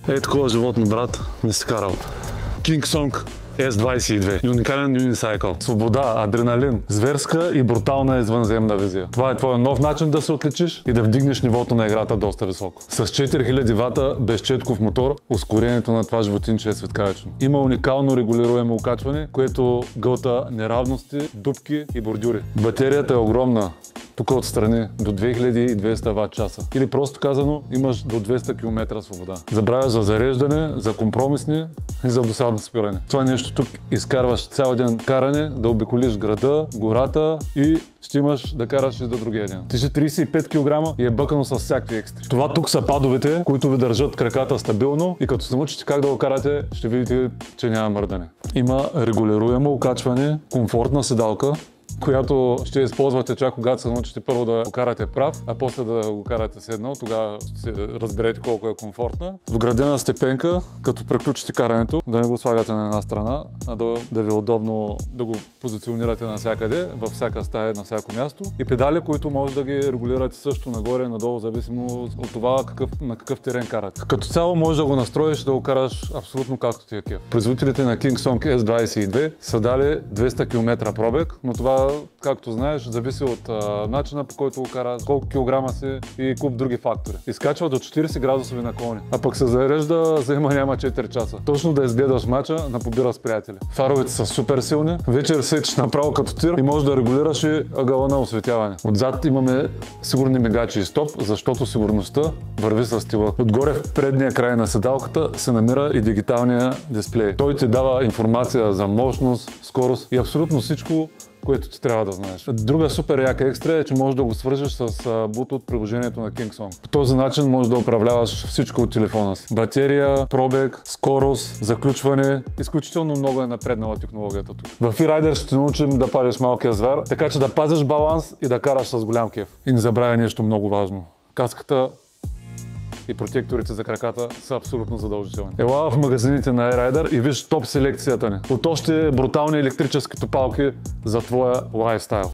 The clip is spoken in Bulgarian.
Ей, такова животно, брат, не си карал. King Song S22. Уникален юнисайкъл. Свобода, адреналин, зверска и брутална извънземна визия. Това е твой нов начин да се отличиш и да вдигнеш нивото на играта доста високо. С 4000 вата безчетков мотор, ускорението на това животинче е светкавично. Има уникално регулируемо окачване, което гълта неравности, дупки и бордюри. Батерията е огромна. Тук отстрани до 2200 ват часа. Или просто казано, имаш до 200 км свобода. Забравяш за зареждане, за компромисни и за досадно спиране. Това нещо тук изкарваш цял ден каране, да обиколиш града, гората и ще имаш да караш и до другия ден. Тежи 35 кг и е бъкано с всякакви екстри. Това тук са падовете, които ви държат краката стабилно и като се научите как да го карате, ще видите, че няма мърдане. Има регулируемо окачване, комфортна седалка, която ще използвате чак когато се научите първо да го карате прав, а после да го карате седнал, тогава ще разберете колко е комфортна. Вградена степенка, като приключите карането, да не го слагате на една страна, а да ви е удобно да го позиционирате навсякъде, във всяка стая, на всяко място. И педали, които може да ги регулирате също нагоре, надолу, зависимо от това на какъв терен карате. Като цяло можеш да го настроиш да го караш абсолютно както ти е кеф. Производителите на King Song S22 са дали 200 км пробег, но това, както знаеш, зависи от начина, по който го караш, колко килограма си и куп други фактори. Изкачва до 40 градусови наклони, а пък се зарежда за няма 4 часа. Точно да изгледаш мача на побира с приятели. Фаровете са супер силни, вечер сечеш направо като тир и можеш да регулираш и ъгъла на осветяване. Отзад имаме сигурни мигачи и стоп, защото сигурността върви с стила. Отгоре в предния край на седалката се намира и дигиталния дисплей. Той ти дава информация за мощност, скорост и абсолютно всичко, което ти трябва да знаеш. Друга супер яка екстра е, че можеш да го свържеш с Bluetooth приложението на King Song. По този начин можеш да управляваш всичко от телефона си. Батерия, пробег, скорост, заключване. Изключително много е напреднала технологията тук. В E-Rider ще те научим да пазиш малкия звяр, така че да пазиш баланс и да караш с голям кеф. И не забравяй нещо много важно. Каската и протекторите за краката са абсолютно задължителни. Ела в магазините на E-Rider и виж топ селекцията ни. От още брутални електрически топалки за твоя лайфстайл.